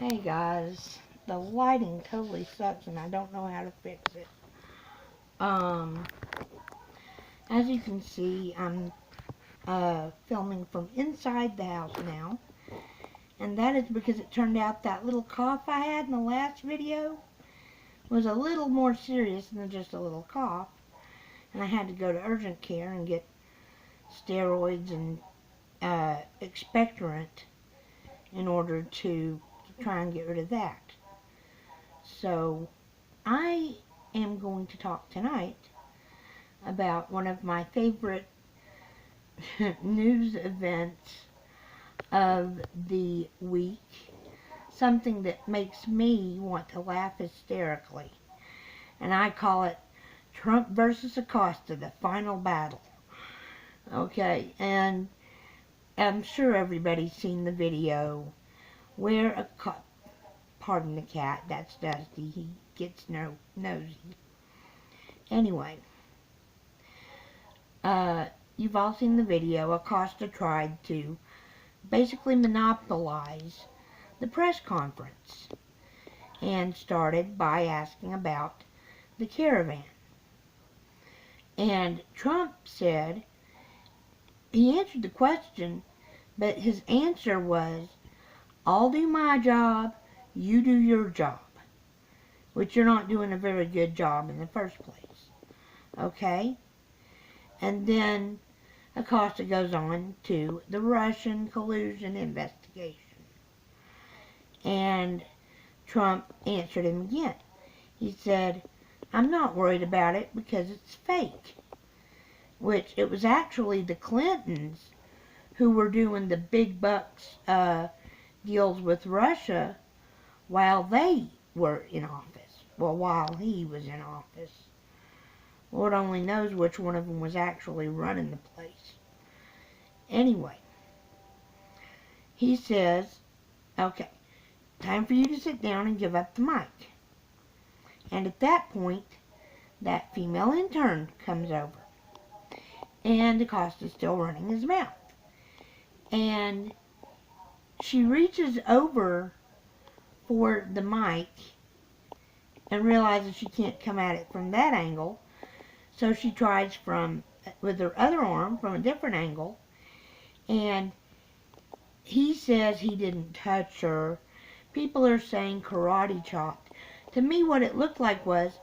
Hey guys, the lighting totally sucks and I don't know how to fix it. As you can see, I'm filming from inside the house now. And that is because it turned out that little cough I had in the last video was a little more serious than just a little cough. And I had to go to urgent care and get steroids and expectorant in order to try and get rid of that. So I am going to talk tonight about one of my favorite news events of the week, something that makes me want to laugh hysterically, and I call it Trump versus Acosta, the final battle. Okay, and I'm sure everybody's seen the video where pardon the cat, that's Dusty, he gets nosy. Anyway, you've all seen the video. Acosta tried to basically monopolize the press conference and started by asking about the caravan. And Trump said, he answered the question, but his answer was, I'll do my job, you do your job, which you're not doing a very good job in the first place. Okay? And then Acosta goes on to the Russian collusion investigation. And Trump answered him again. He said, I'm not worried about it because it's fake. Which it was actually the Clintons who were doing the big bucks deals with Russia while they were in office. Well, while he was in office. Lord only knows which one of them was actually running the place. Anyway, he says, okay, time for you to sit down and give up the mic. And at that point, that female intern comes over. And Acosta's still running his mouth. And she reaches over for the mic and realizes she can't come at it from that angle. So she tries with her other arm from a different angle. And he says he didn't touch her. People are saying karate chopped. To me, what it looked like was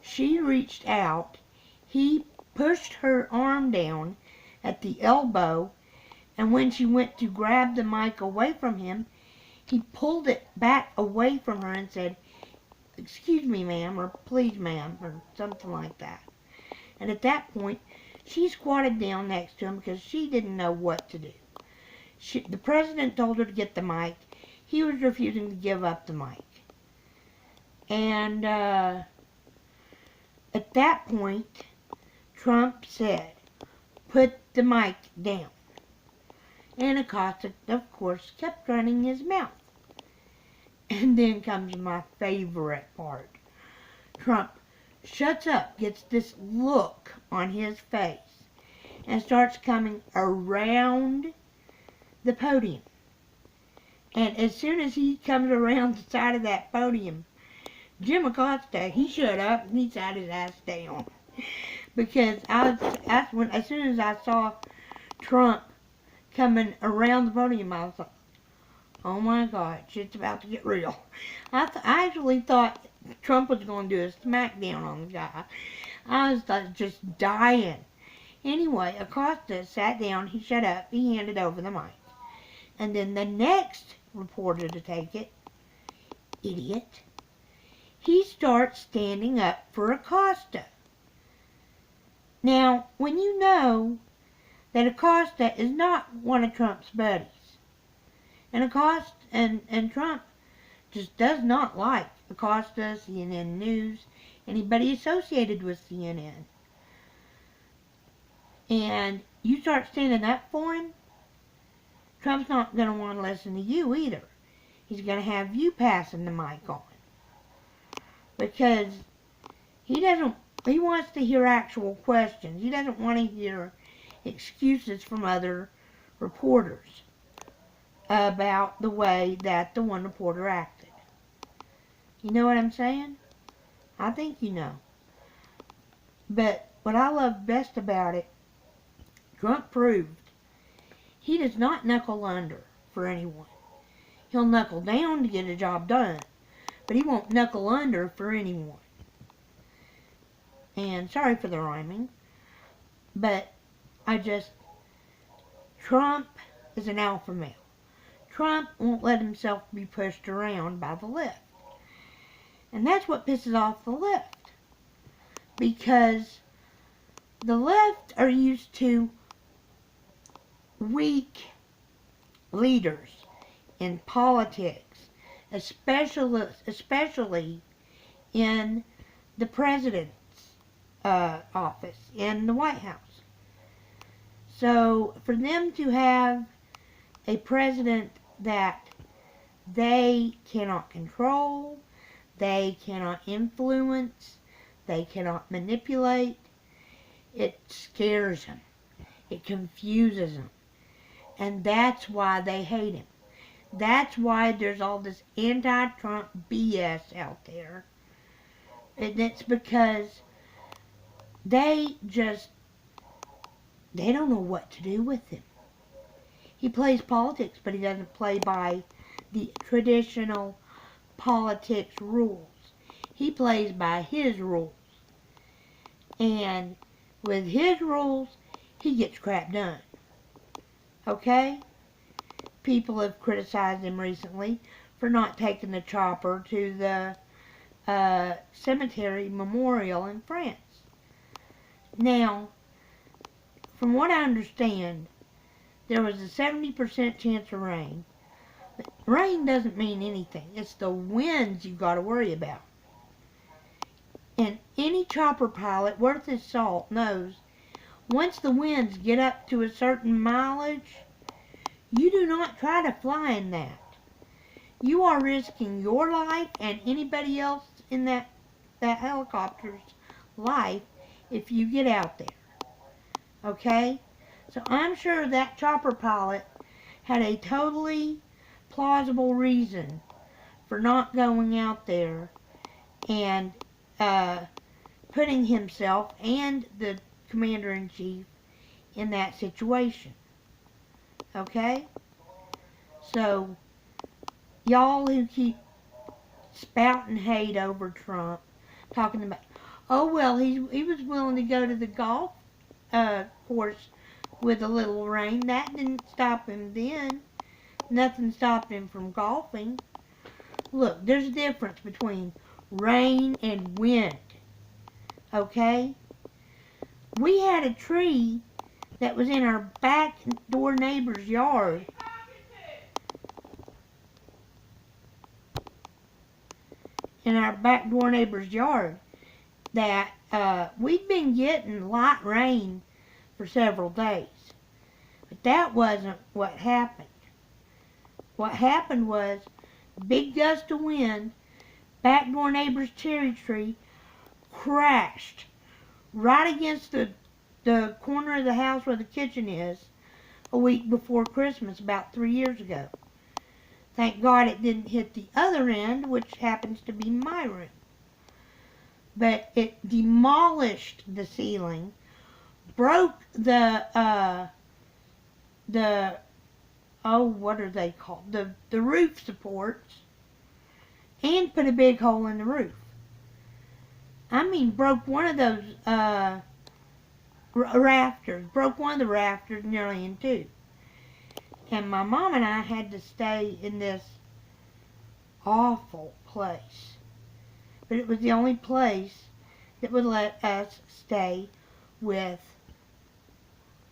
she reached out, he pushed her arm down at the elbow, and when she went to grab the mic away from him, he pulled it back away from her and said, excuse me, ma'am, or please, ma'am, or something like that. And at that point, she squatted down next to him because she didn't know what to do. The president told her to get the mic. He was refusing to give up the mic. And at that point, Trump said, put the mic down. And Acosta, of course, kept running his mouth. And then comes my favorite part. Trump shuts up, gets this look on his face, and starts coming around the podium. And as soon as he comes around the side of that podium, Jim Acosta, he shut up and he sat his ass down. Because as soon as I saw Trump coming around the podium, I was like, oh my God, shit's about to get real. I actually thought Trump was going to do a smackdown on the guy. I was just dying. Anyway, Acosta sat down, he shut up, he handed over the mic. And then the next reporter to take it, idiot, he starts standing up for Acosta. Now, when you know that Acosta is not one of Trump's buddies, and Acosta and Trump just does not like Acosta, CNN News, anybody associated with CNN, and you start standing up for him, Trump's not going to want to listen to you either. He's going to have you passing the mic on. Because he wants to hear actual questions. He doesn't want to hear excuses from other reporters about the way that the one reporter acted. You know what I'm saying? I think you know. But what I love best about it, Trump proved he does not knuckle under for anyone. He'll knuckle down to get a job done, but he won't knuckle under for anyone. And sorry for the rhyming, but Trump is an alpha male. Trump won't let himself be pushed around by the left. And that's what pisses off the left. Because the left are used to weak leaders in politics, especially in the president's office, in the White House. So for them to have a president that they cannot control, they cannot influence, they cannot manipulate, it scares them. It confuses them. And that's why they hate him. That's why there's all this anti-Trump BS out there. And it's because they don't know what to do with him. He plays politics, but he doesn't play by the traditional politics rules. He plays by his rules. And with his rules, he gets crap done. Okay? People have criticized him recently for not taking the chopper to the cemetery memorial in France. Now, from what I understand, there was a 70% chance of rain. But rain doesn't mean anything. It's the winds you've got to worry about. And any chopper pilot worth his salt knows once the winds get up to a certain mileage, you do not try to fly in that. You are risking your life and anybody else in that helicopter's life if you get out there. Okay? So I'm sure that chopper pilot had a totally plausible reason for not going out there and putting himself and the commander-in-chief in that situation. Okay? So, y'all who keep spouting hate over Trump, talking about, oh well, he was willing to go to the golf course with a little rain. That didn't stop him then. Nothing stopped him from golfing. Look, there's a difference between rain and wind. Okay? We had a tree that was in our back door neighbor's yard. In our back door neighbor's yard that we'd been getting light rain for several days. But that wasn't what happened. What happened was big gust of wind, back door neighbor's cherry tree crashed right against the corner of the house where the kitchen is a week before Christmas, about 3 years ago. Thank God it didn't hit the other end, which happens to be my room. But it demolished the ceiling, broke the what are they called? The roof supports, and put a big hole in the roof. I mean, broke one of those rafters, broke one of the rafters nearly in two. And my mom and I had to stay in this awful place. But it was the only place that would let us stay with.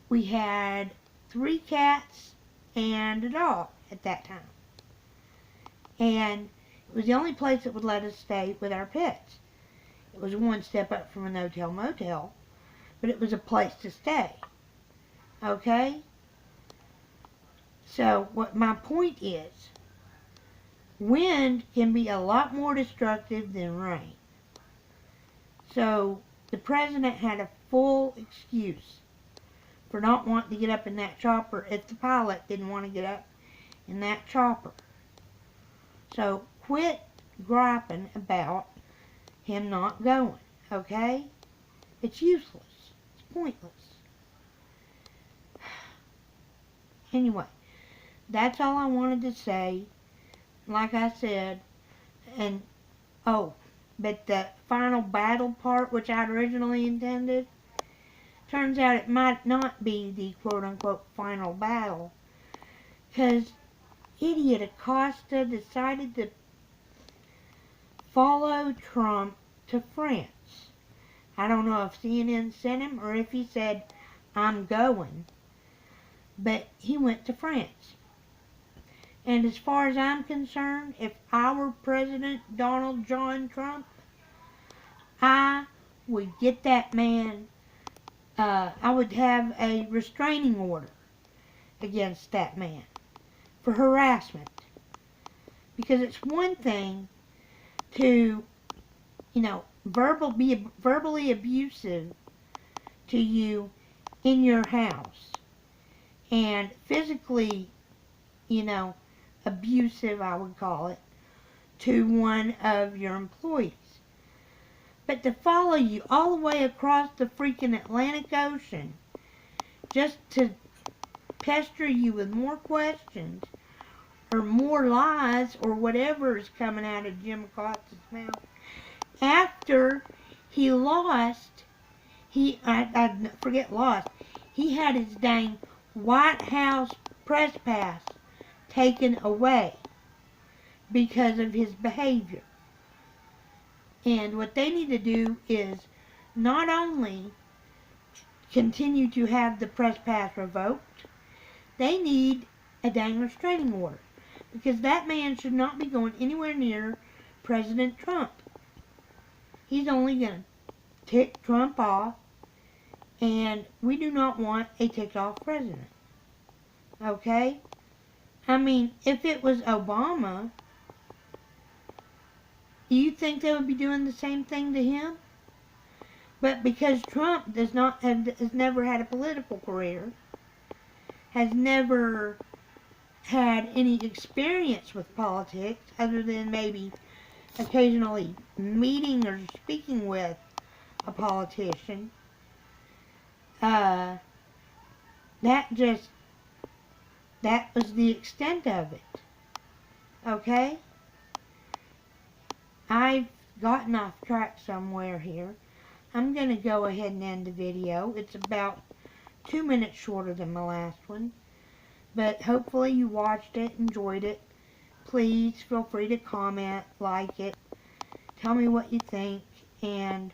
We had 3 cats and a dog at that time. And it was the only place that would let us stay with our pets. It was one step up from a no-tell motel, but it was a place to stay. Okay? So, what my point is, wind can be a lot more destructive than rain. So, the president had a full excuse for not wanting to get up in that chopper if the pilot didn't want to get up in that chopper. So, quit griping about him not going, okay? It's useless. It's pointless. Anyway, that's all I wanted to say. Like I said, and, oh, but the final battle part, which I'd originally intended, turns out it might not be the quote-unquote final battle, because idiot Acosta decided to follow Trump to France. I don't know if CNN sent him or if he said, I'm going, but he went to France. And as far as I'm concerned, if I were President Donald John Trump, I would get that man, I would have a restraining order against that man for harassment. Because it's one thing to, be verbally abusive to you in your house, and physically, abusive, I would call it, to one of your employees. But to follow you all the way across the freaking Atlantic Ocean just to pester you with more questions or more lies or whatever is coming out of Jim Acosta's mouth after he lost, he had his dang White House press pass taken away because of his behavior. And what they need to do is not only continue to have the press pass revoked, they need a dang restraining order. Because that man should not be going anywhere near President Trump. He's only going to tick Trump off, and we do not want a ticked off president. Okay? I mean, if it was Obama, do you think they would be doing the same thing to him? But because Trump has never had a political career, has never had any experience with politics other than maybe occasionally meeting or speaking with a politician, that was the extent of it. Okay? I've gotten off track somewhere here. I'm going to go ahead and end the video. It's about 2 minutes shorter than my last one. But hopefully you watched it, enjoyed it. Please feel free to comment, like it, tell me what you think, and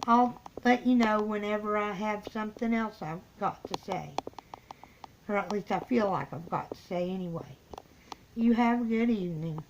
I'll let you know whenever I have something else I've got to say. Or at least I feel like I've got to say anyway. You have a good evening.